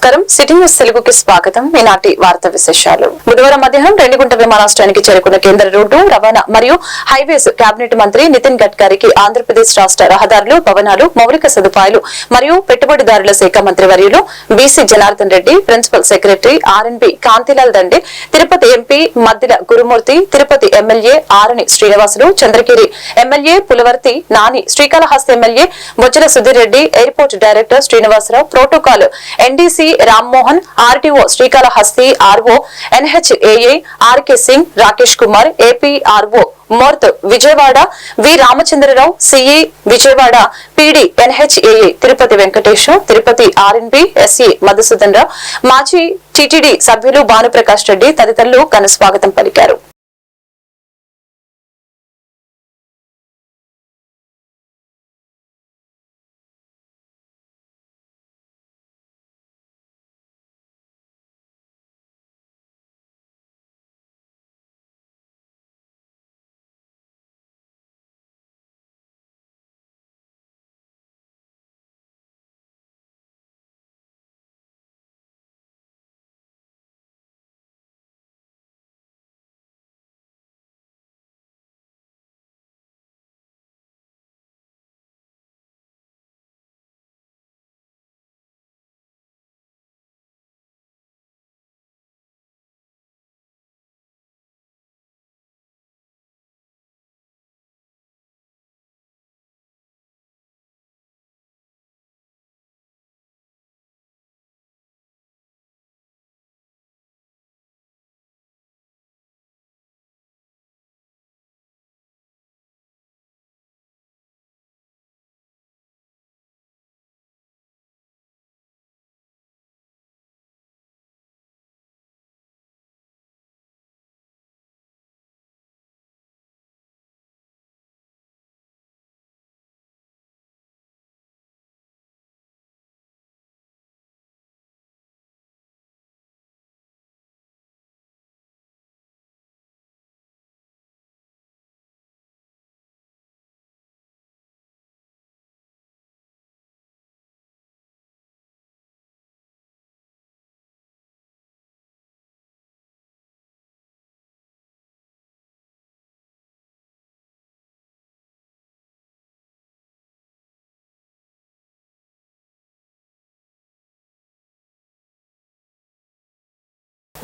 నమస్కారం. City news తెలుగుకి స్వాగతం. ఈనాటి వార్తా విశేషాలు. బుధవారం మధ్యాహ్నం రేణిగుంట విమానాశ్రయానికి చేరుకున్న కేంద్ర రోడ్డు రవాణా మరియు హైవేస్ కేబినెట్ మంత్రి నితిన్ గడ్కరీకి ఆంధ్రప్రదేశ్ రాష్ట్ర రహదారులు, భవనాలు, మౌలిక సదుపాయాలు మరియు పెట్టుబడిదారుల శాఖ మంత్రి వర్యులు BC Janardhan Reddy, principal secretary R N B Kantilal Dande, Tirupati MP Maddila Gurumurthy, Tirupati MLA Arani Srinivasulu, Chandragiri MLA Pulivarthi Nani, Srikalahasti MLA Bojjala Sudheer Reddy, airport director Srinivasa Rao, protocol NDC Rammohan, RTO Srikalahasti RO NHAA RK Singh, Rakesh Kumar, APRO MoRTH Vijayawada V Ramachandra Rao, CE Vijayawada, PD NHAA Tirupati Venkatesam, Tirupati R N B SE Madhusudan Rao, మాజీ టీటీడీ సభ్యులు భానుప్రకాష్ రెడ్డి తదితరులు ఘన స్వాగతం పలికారు.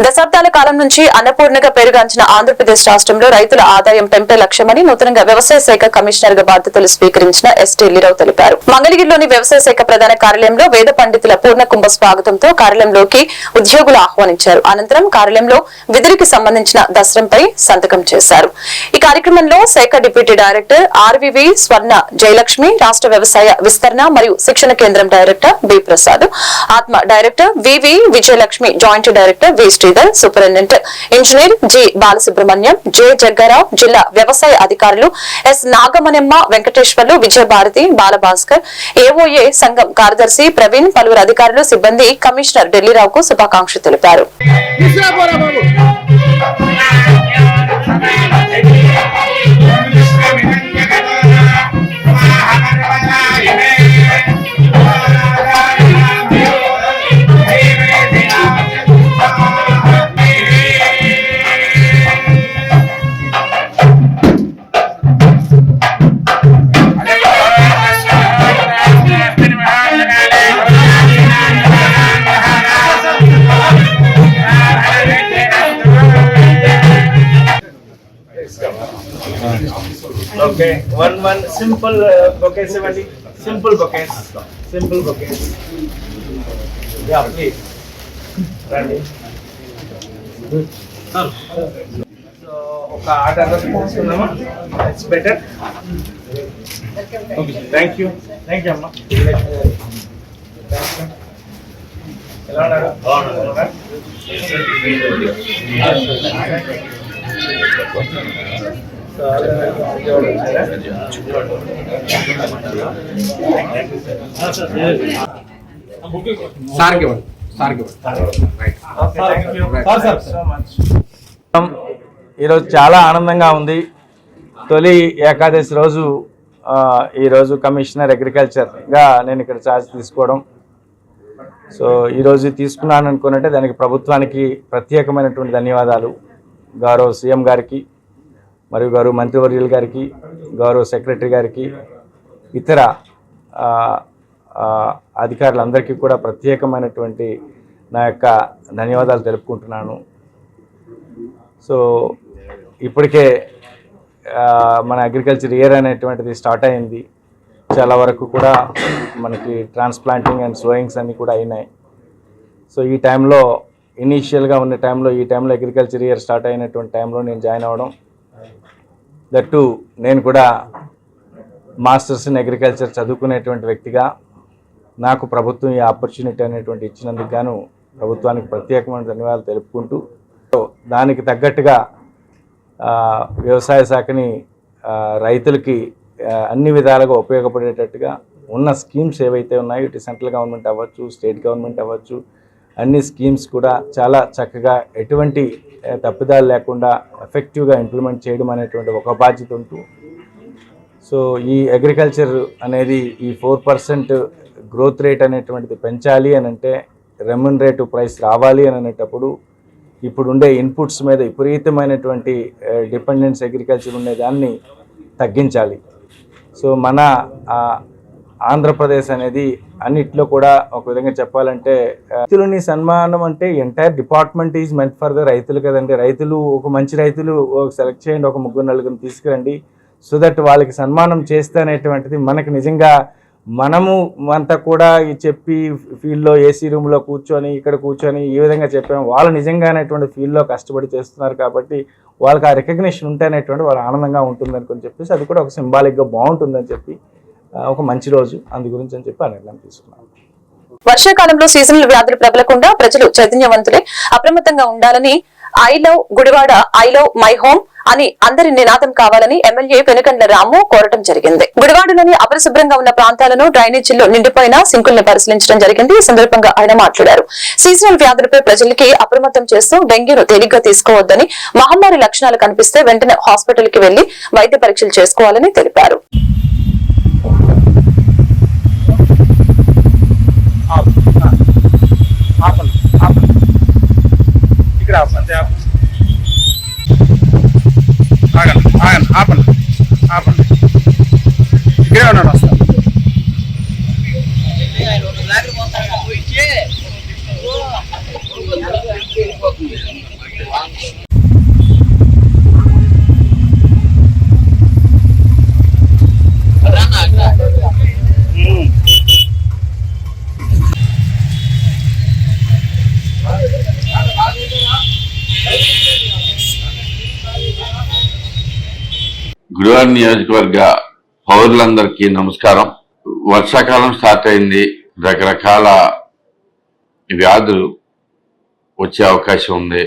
దశాబ్దాల కాలం నుంచి అన్నపూర్ణగా పేరుగాంచిన ఆంధ్రప్రదేశ్ రాష్ట్రంలో రైతుల ఆదాయం పెంపే లక్ష్యమని నూతనంగా వ్యవసాయ శాఖ కమిషనర్ గా బాధ్యతలు స్వీకరించిన ఎస్ ఢిల్లీరావు తెలిపారు. మంగళగిరిలోని వ్యవసాయ శాఖ ప్రధాన కార్యాలయంలో వేద పండితుల పూర్ణ కుంభ స్వాగతంతో కార్యాలయంలోకి ఉద్యోగులు ఆహ్వానించారు. అనంతరం కార్యాలయంలో విధులకు సంబంధించిన దస్త్రంపై సంతకం చేశారు. ఈ కార్యక్రమంలో శాఖ డిప్యూటీ డైరెక్టర్ ఆర్వివి స్వర్ణ జయలక్ష్మి, రాష్ట్ర వ్యవసాయ విస్తరణ మరియు శిక్షణ కేంద్రం director B Prasad, ATMA director VV Vijayalakshmi, joint director V Sridhar, superintendent engineer G Balasubrahmanyam, J Jaggarao, జిల్లా వ్యవసాయ అధికారులు ఎస్ నాగమణెమ్మ, వెంకటేశ్వర్లు, విజయభారతి, బాలభాస్కర్, ఏఓఏ సంఘం కార్యదర్శి ప్రవీణ్, పలువురు అధికారులు, సిబ్బంది కమిషనర్ ఢిల్లీరావుకు శుభాకాంక్షలు తెలిపారు. Okay, one simple bouquet, simple bouquets. Yeah, please. Ready. Good. So, okay, order తీసుకుందామా? It's better. Okay, thank you అమ్మా. ఎలా ఉన్నారు? బాగున్నారా? ఈరోజు చాలా ఆనందంగా ఉంది. తొలి ఏకాదశి రోజు ఈరోజు కమిషనర్ అగ్రికల్చర్గా నేను ఇక్కడ ఛార్జ్ తీసుకోవడం సో ఈరోజు తీసుకున్నాను అనుకున్నట్టే దానికి ప్రభుత్వానికి ప్రత్యేకమైనటువంటి ధన్యవాదాలు. గౌరవ సీఎం గారికి మరియు గౌరవ మంత్రివర్యులు గారికి, గౌరవ సెక్రటరీ గారికి, ఇతర అధికారులందరికీ కూడా ప్రత్యేకమైనటువంటి నా యొక్క ధన్యవాదాలు తెలుపుకుంటున్నాను. సో ఇప్పటికే మన అగ్రికల్చర్ ఇయర్ అనేటువంటిది స్టార్ట్ అయింది. చాలా వరకు కూడా మనకి ట్రాన్స్ప్లాంటింగ్ అండ్ సోయింగ్స్ అన్నీ కూడా అయినాయి. సో ఈ టైంలో ఇనీషియల్గా ఉన్న టైంలో ఈ టైంలో అగ్రికల్చర్ ఇయర్ స్టార్ట్ అయినటువంటి టైంలో నేను జాయిన్ అవ్వడం, దట్టు నేను కూడా మాస్టర్స్ ఇన్ అగ్రికల్చర్ చదువుకునేటువంటి వ్యక్తిగా నాకు ప్రభుత్వం ఈ ఆపర్చునిటీ అనేటువంటి ఇచ్చినందుకు గాను ప్రభుత్వానికి ప్రత్యేకమైన ధన్యవాదాలు తెలుపుకుంటూ, దానికి తగ్గట్టుగా వ్యవసాయ శాఖని రైతులకి అన్ని విధాలుగా ఉపయోగపడేటట్టుగా ఉన్న స్కీమ్స్ ఏవైతే ఉన్నాయో, ఇటు సెంట్రల్ గవర్నమెంట్ అవ్వచ్చు, స్టేట్ గవర్నమెంట్ అవ్వచ్చు, అన్ని స్కీమ్స్ కూడా చాలా చక్కగా ఎటువంటి తప్పిదాలు లేకుండా ఎఫెక్టివ్గా ఇంప్లిమెంట్ చేయడం అనేటువంటి ఒక బాధ్యత ఉంటూ, సో ఈ అగ్రికల్చర్ అనేది ఈ 4% గ్రోత్ రేట్ అనేటువంటిది పెంచాలి అని అంటే, రెమ్యునరేటివ్ ప్రైస్ రావాలి అని అనేటప్పుడు ఇప్పుడు ఉండే ఇన్పుట్స్ మీద విపరీతమైనటువంటి డిపెండెన్స్ అగ్రికల్చర్ ఉండేదాన్ని తగ్గించాలి. సో మన ఆంధ్రప్రదేశ్ అనేది అన్నిట్లో కూడా ఒక విధంగా చెప్పాలంటే, రైతులని సన్మానం అంటే entire department is meant for the రైతులు కదండి. రైతులు ఒక మంచి రైతులు సెలెక్ట్ చేయండి, ఒక 3-4 తీసుకురండి, సో దట్ వాళ్ళకి సన్మానం చేస్తే అనేటువంటిది మనకి నిజంగా మనము అంతా కూడా చెప్పి ఫీల్డ్లో ఏసీ రూమ్లో కూర్చొని ఇక్కడ కూర్చొని ఈ విధంగా చెప్పాము, వాళ్ళు నిజంగా అనేటువంటి ఫీల్డ్లో కష్టపడి చేస్తున్నారు కాబట్టి వాళ్ళకి ఆ రికగ్నిషన్ ఉంటే అనేటువంటి వాళ్ళు ఆనందంగా ఉంటుందని చెప్పేసి అది కూడా ఒక సింబాలిక్గా బాగుంటుందని చెప్పి ఒక మంచి రోజు అందు గురించి అని చెప్పి ఆ నిర్ణయం తీసుకున్నాను. వర్షాకాలంలో సీజనల్ వ్యాధులు ప్రబలకుండా ప్రజలు చైతన్యవంతులై అప్రమత్తంగా ఉండాలని I love Gudivada, I love my home అని అందరి నినాదం కావాలని ఎమ్మెల్యే వెనుకండ్ల రాము కోరటం జరిగింది. గుడివాడలోని అపరిశుభ్రంగా ఉన్న ప్రాంతాలను డ్రైనేజీల్లో నిండిపోయిన సింకుల్ని పరిశీలించడం జరిగింది. ఈ సందర్భంగా ఆయన మాట్లాడారు. సీజనల్ వ్యాధులపై ప్రజలకి అప్రమత్తం చేస్తూ డెంగ్యూను తేలిగ్గా తీసుకోవద్దని, మహమ్మారి లక్షణాలు కనిపిస్తే వెంటనే హాస్పిటల్ కి వెళ్లి వైద్య పరీక్షలు చేసుకోవాలని తెలిపారు. ఇక్కడే ఉన్నాడు, వస్తాను. గుడివాడ నియోజకవర్గ పౌరులందరికీ నమస్కారం. వర్షాకాలం స్టార్ట్ అయింది. రకరకాల వ్యాధులు వచ్చే అవకాశం ఉంది.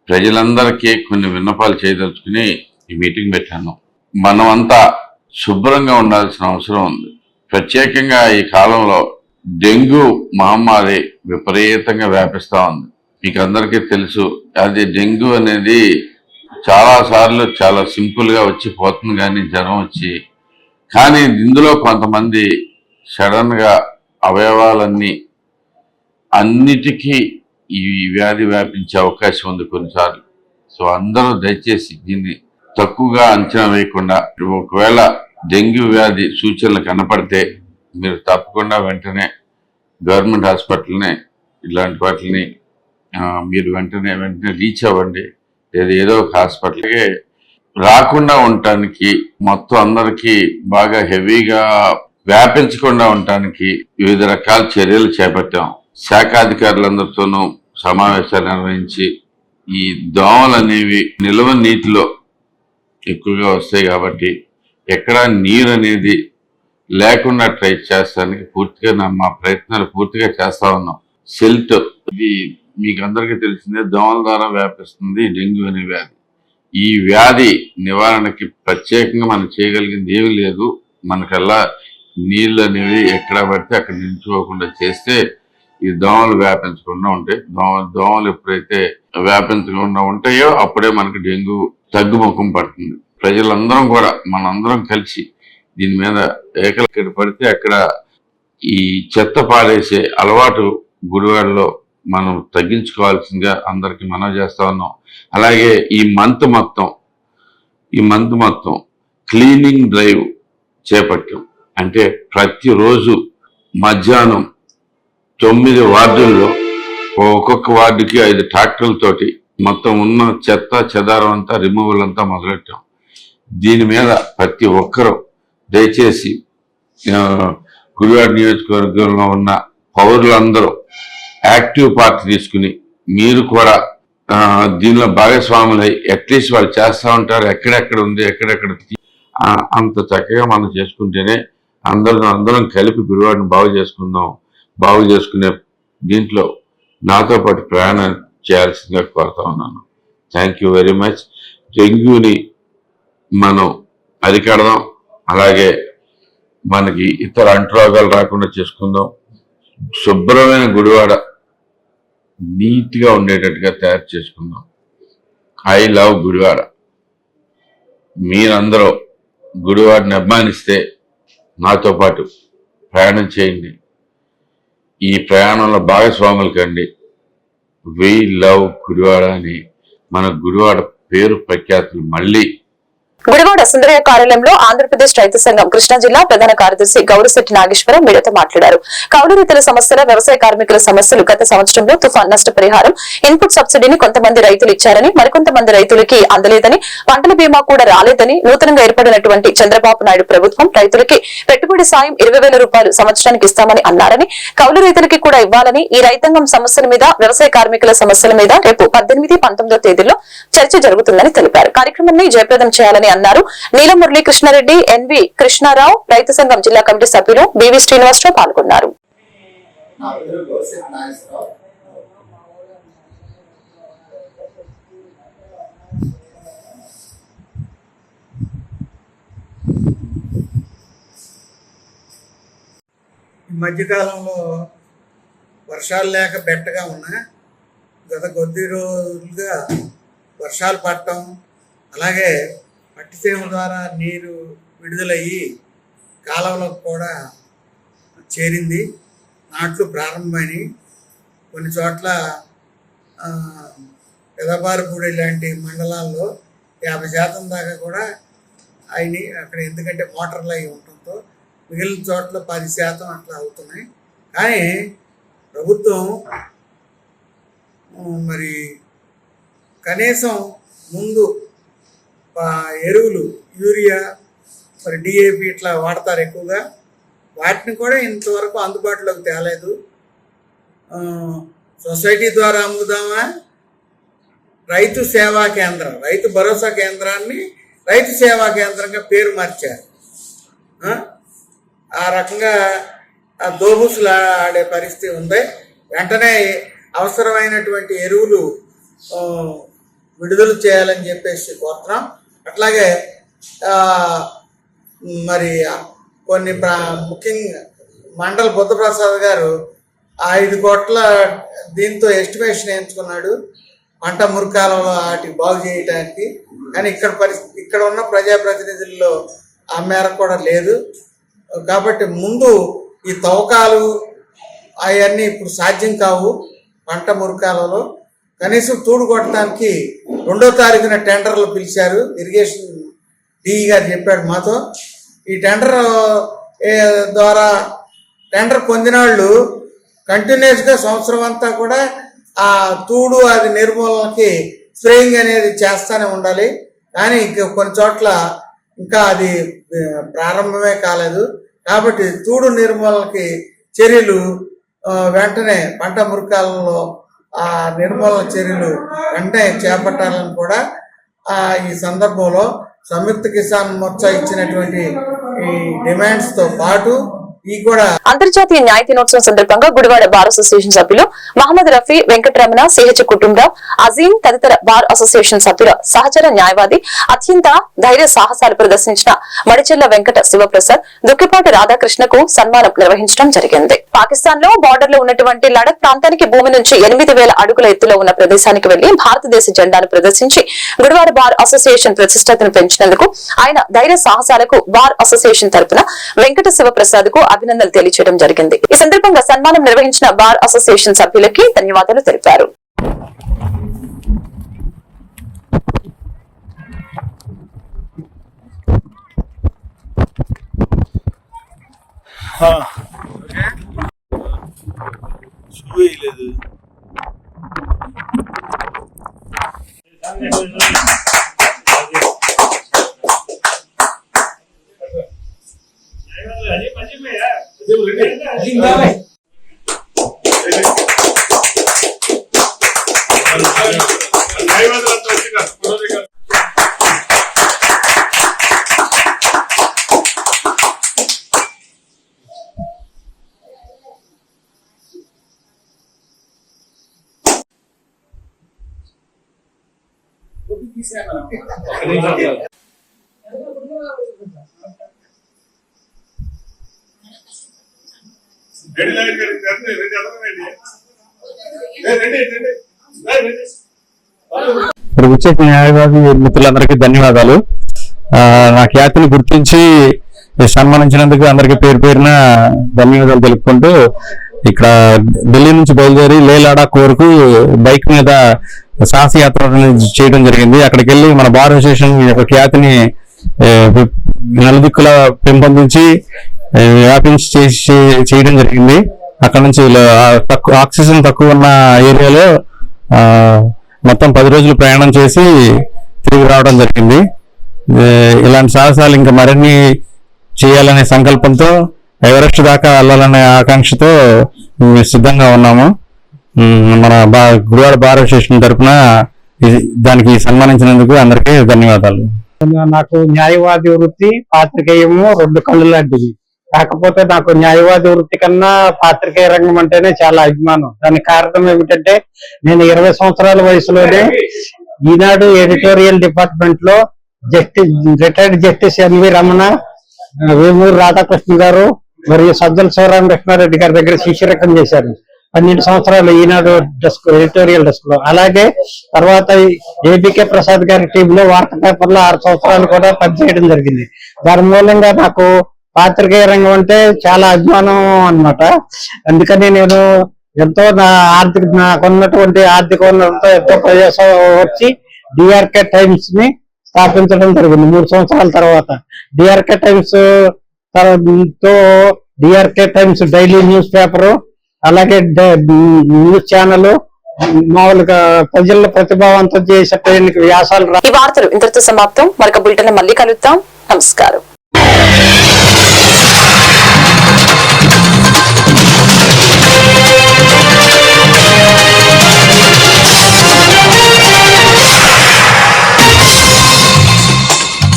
ప్రజలందరికీ కొన్ని విన్నపాలు చేయదలుచుకుని ఈ మీటింగ్ పెట్టాను. మనమంతా శుభ్రంగా ఉండాల్సిన అవసరం ఉంది. ప్రత్యేకంగా ఈ కాలంలో డెంగ్యూ మహమ్మారి విపరీతంగా వ్యాపిస్తూ ఉంది. మీకు అందరికీ తెలుసు, అది డెంగ్యూ అనేది చాలా సార్లు చాలా సింపుల్గా వచ్చి పోతుంది, కానీ జ్వరం వచ్చి, కానీ ఇందులో కొంతమంది సడన్గా అవయవాలన్నీ అన్నిటికీ ఈ వ్యాధి వ్యాపించే అవకాశం ఉంది కొన్నిసార్లు. సో అందరూ దయచేసి దీన్ని తక్కువగా అంచనా వేయకుండా, ఒకవేళ డెంగ్యూ వ్యాధి సూచనలు కనపడితే మీరు తప్పకుండా వెంటనే గవర్నమెంట్ హాస్పిటల్ని ఇలాంటి వాటిని మీరు వెంటనే రీచ్ అవ్వండి. ఏదో ఒక హాస్పిటల్కి రాకుండా ఉండటానికి, మొత్తం అందరికీ బాగా హెవీగా వ్యాపించకుండా ఉండటానికి వివిధ రకాల చర్యలు చేపట్టాం. శాఖాధికారులందరితోనూ సమావేశాలు నిర్వహించి, ఈ దోమలు అనేవి నిల్వ నీటిలో ఎక్కువగా వస్తాయి కాబట్టి ఎక్కడ నీరు అనేది లేకుండా ట్రై చేస్తానికి పూర్తిగా మా ప్రయత్నాలు పూర్తిగా చేస్తా ఉన్నాం. సెల్ట్, ఇది మీకు అందరికీ తెలిసిందే, దోమల ద్వారా వ్యాపిస్తుంది డెంగ్యూ అనే వ్యాధి. ఈ వ్యాధి నివారణకి ప్రత్యేకంగా మనం చేయగలిగింది ఏమీ లేదు. మనకల్లా నీళ్ళు అనేవి ఎక్కడ పడితే అక్కడ నిల్చుకోకుండా చేస్తే ఈ దోమలు వ్యాపించకుండా ఉంటాయి. దోమలు ఎప్పుడైతే వ్యాపించకుండా ఉంటాయో అప్పుడే మనకి డెంగ్యూ తగ్గుముఖం పడుతుంది. ప్రజలందరం కూడా మనందరం కలిసి దీని మీద ఎక్కడ పడితే అక్కడ ఈ చెత్త పారేసే అలవాటు గుడివాడలో మనం తగ్గించుకోవాల్సిందిగా అందరికి మనవి చేస్తా ఉన్నాం. అలాగే ఈ మంత్ మొత్తం క్లీనింగ్ డ్రైవ్ చేపట్టాం. అంటే ప్రతిరోజు మధ్యాహ్నం 9 వార్డుల్లో ఒక్కొక్క వార్డుకి 5 ట్రాక్టర్లతోటి మొత్తం ఉన్న చెత్త చెదారం అంతా రిమూవల్ అంతా మొదలెట్టాం. దీని మీద ప్రతి ఒక్కరూ దయచేసి గుడివాడ నియోజకవర్గంలో ఉన్న పౌరులందరూ యాక్టివ్ పార్ట్ తీసుకుని మీరు కూడా దీనిలో భాగస్వాములై అట్లీస్ట్ వాళ్ళు చేస్తూ ఉంటారు. ఎక్కడెక్కడ ఉంది ఎక్కడెక్కడ అంత చక్కగా మనం చేసుకుంటేనే అందరం కలిపి గుడివాడని బాగు చేసుకునే దీంట్లో నాతో పాటు ప్రయాణం చేయాల్సిందిగా కోరుతా ఉన్నాను. Thank you very much. డెంగ్యూని మనం అరికడదాం. అలాగే మనకి ఇతర అంటురోగాలు రాకుండా చేసుకుందాం. శుభ్రమైన గుడివాడ నీట్గా ఉండేటట్టుగా తయారు చేసుకుందాం. I love Gudivada. మీరందరూ గుడివాడని అభిమానిస్తే నాతో పాటు ప్రయాణం చేయండి. ఈ ప్రయాణంలో భాగస్వాములు కండి. వి లవ్ గుడివాడ అని మన గుడివాడ పేరు ప్రఖ్యాతులు మళ్ళీ గుడివాడ సుందరయ్య కార్యాలయంలో ఆంధ్రప్రదేశ్ రైతు సంఘం కృష్ణా జిల్లా ప్రధాన కార్యదర్శి గౌరిశెట్టి నాగేశ్వరం మీడియాతో మాట్లాడారు. కౌలు రైతుల సమస్యల, వ్యవసాయ కార్మికుల సమస్యలు, గత సంవత్సరంలో తుఫాన్ నష్టపరిహారం, ఇన్పుట్ సబ్సిడీని కొంతమంది రైతులు ఇచ్చారని, మరికొంతమంది రైతులకి అందలేదని, పంటల బీమా కూడా రాలేదని, నూతనంగా ఏర్పడినటువంటి చంద్రబాబు నాయుడు ప్రభుత్వం రైతులకి పెట్టుబడి సాయం 20,000 రూపాయలు సంవత్సరానికి ఇస్తామని అన్నారని, కౌలు రైతులకి కూడా ఇవ్వాలని, ఈ రైతాంగం సమస్యల మీద, వ్యవసాయ కార్మికుల సమస్యల మీద రేపు 18, 19 తేదీల్లో చర్చ జరుగుతుందని తెలిపారు. కార్యక్రమాన్ని జయప్రదం చేయాలని అన్నారు. నీలమురళి కృష్ణారెడ్డి, ఎన్వి కృష్ణారావు, రైతు సంఘం జిల్లా కమిటీ సభ్యులు బివి శ్రీనివాసరావు పాల్గొన్నారు. ఈ మధ్యకాలంలో వర్షాలు లేక బెట్టగా ఉన్నా గత కొద్ది రోజులుగా వర్షాలు పడటం, అలాగే పట్టిసీమ ద్వారా నీరు విడుదలయ్యి కాలువలకు కూడా చేరింది. నాట్లు ప్రారంభమైనవి. కొన్ని చోట్ల పెదబారుపూడి లాంటి మండలాల్లో 50% దాకా కూడా అయినాయి. అక్కడ ఎందుకంటే మోటార్లు అవి ఉండటంతో మిగిలిన చోట్ల 10% అట్లా అవుతున్నాయి. కానీ ప్రభుత్వం మరి కనీసం ముందు ఎరువులు, యూరియా, మరి డిఏపి ఇట్లా వాడతారు ఎక్కువగా. వాటిని కూడా ఇంతవరకు అందుబాటులోకి తేలేదు. సొసైటీ ద్వారా అమ్ముదామా, రైతు సేవా కేంద్రం, రైతు భరోసా కేంద్రాన్ని రైతు సేవా కేంద్రంగా పేరు మార్చారు. ఆ రకంగా దోబూసులు ఆడే పరిస్థితి ఉంది. వెంటనే అవసరమైనటువంటి ఎరువులు విడుదల చేయాలని చెప్పేసి కోరుతున్నాం. అట్లాగే మరి కొన్ని ముఖ్యంగా మండల బుద్ధప్రసాద్ గారు 5 కోట్ల దీంతో ఎస్టిమేషన్ వేయించుకున్నాడు పంట మురికాలలో వాటికి బాగు చేయడానికి. కానీ ఇక్కడ ఉన్న ప్రజాప్రతినిధుల్లో ఆ మేరకు కూడా లేదు. కాబట్టి ముందు ఈ తవ్వకాలు అవన్నీ ఇప్పుడు సాధ్యం కావు. పంట మురికాలలో కనీసం తూడు కొట్టడానికి 2వ తారీఖున టెండర్లు పిలిచారు. ఇరిగేషన్ డిఈ గారు చెప్పాడు మాతో. ఈ టెండర్ ద్వారా టెండర్ పొందిన వాళ్ళు కంటిన్యూస్గా సంవత్సరం అంతా కూడా ఆ తూడు అది నిర్మూలనకి స్ప్రేయింగ్ అనేది చేస్తూనే ఉండాలి. కానీ కొన్ని చోట్ల ఇంకా అది ప్రారంభమే కాలేదు. కాబట్టి తూడు నిర్మూలనకి చర్యలు వెంటనే పంట మురికాలలో ఆ నిర్మూలన చర్యలు వెంటనే చేపట్టాలని కూడా ఈ సందర్భంలో సంయుక్త కిసాన్ మోర్చా ఇచ్చినటువంటి ఈ డిమాండ్స్ తో పాటు అంతర్జాతీయ న్యాయ దినోత్సవం సందర్భంగా గుడివాడ బార్ అసోసియేషన్ సభ్యులు మహమ్మద్ రఫీ, వెంకటరమణ, సిహెచ్ కుటుంబరావు, అజీం తదితర బార్ అసోసియేషన్ సభ్యుల సహచర న్యాయవాది, అత్యంత ధైర్య సాహసాలు ప్రదర్శించిన మడిచెల్ల వెంకట శివప్రసాద్, దుక్కిపాటి రాధాకృష్ణకు సన్మానం నిర్వహించడం జరిగింది. పాకిస్తాన్ లో బార్డర్ లో ఉన్నటువంటి లడక్ ప్రాంతానికి భూమి నుంచి 8,000 అడుగుల ఎత్తులో ఉన్న ప్రదేశానికి వెళ్లి భారతదేశ జెండాను ప్రదర్శించి గుడివాడ బార్ అసోసియేషన్ ప్రతిష్టతను పెంచినందుకు ఆయన ధైర్య సాహసాలకు బార్ అసోసియేషన్ తరపున వెంకట శివప్రసాద్ కు అభినందనలు తెలియజేయడం జరిగింది. ఈ సందర్భంగా సన్మానం నిర్వహించిన బార్ అసోసియేషన్ సభ్యులకి ధన్యవాదాలు తెలిపారు. విచ్చేసిన న్యాయవాది మిత్రులందరికీ ధన్యవాదాలు. నా ఖ్యాతిని గుర్తించి సన్మానించినందుకు అందరికీ పేరు పేరున ధన్యవాదాలు తెలుపుకుంటూ, ఇక్కడ ఢిల్లీ నుంచి బయలుదేరి లే లడాక్ వరకు బైక్ మీద సాహసయాత్ర చేయడం జరిగింది. అక్కడికి వెళ్ళి మన బార్ అసోసియేషన్ యొక్క ఖ్యాతిని నలుదిక్కులా పెంపొందించి వ్యాపించి చేయడం జరిగింది. అక్కడ నుంచి ఆక్సిజన్ తక్కువ ఉన్న ఏరియాలో మొత్తం 10 రోజులు ప్రయాణం చేసి తిరిగి రావడం జరిగింది. ఇలాంటి సాహసాలు ఇంకా మరిన్ని చేయాలనే సంకల్పంతో ఎవరెస్ట్ దాకా వెళ్ళాలనే ఆకాంక్షతో సిద్ధంగా ఉన్నాము. మన గుడివాడ బార్ అసోసియేషన్ తరఫున దానికి సన్మానించినందుకు అందరికీ ధన్యవాదాలు. నాకు న్యాయవాది వృత్తి, పాత్రికేయము 2 కళ్ళు లాంటివి. కాకపోతే నాకు న్యాయవాది వృత్తి కన్నా పాత్రికేయ రంగం అంటేనే చాలా అభిమానం. దానికి కారణం ఏమిటంటే, నేను 20 సంవత్సరాల వయసులోనే ఈనాడు ఎడిటోరియల్ డిపార్ట్మెంట్ లో retired justice NV Ramana, Vemuru Radhakrishna గారు మరియు సజ్జల శివరామకృష్ణారెడ్డి గారి దగ్గర శిష్యరకం చేశారు. 12 సంవత్సరాలు ఈనాడు డెస్క్, ఎడిటోరియల్ డెస్క్ లో. అలాగే తర్వాత ఏబికే ప్రసాద్ గారి టీంలో వార్తా పేపర్లో 6 సంవత్సరాలు కూడా పనిచేయడం జరిగింది. దాని మూలంగా నాకు పాత్రికేయ రంగం అంటే చాలా అభిమానం అన్నమాట. అందుకని నేను ఎంతో నాకున్నటువంటి ఆర్థిక వనరులతో ఎంతో ప్రయాసం వచ్చి డిఆర్కే టైమ్స్ ని స్థాపించడం జరిగింది 3 సంవత్సరాల తర్వాత. డిఆర్కే టైమ్స్ తో DRK times daily news paper, అలాగే న్యూస్ ఛానల్, మామూలుగా ప్రజల్లో ప్రతిభావంతం చేసే వ్యాసాలు. ఈ వార్తలు ఇంతటితో సమాప్తం. మరొక బులెటిన్ మళ్ళీ కలుద్దాం. నమస్కారం.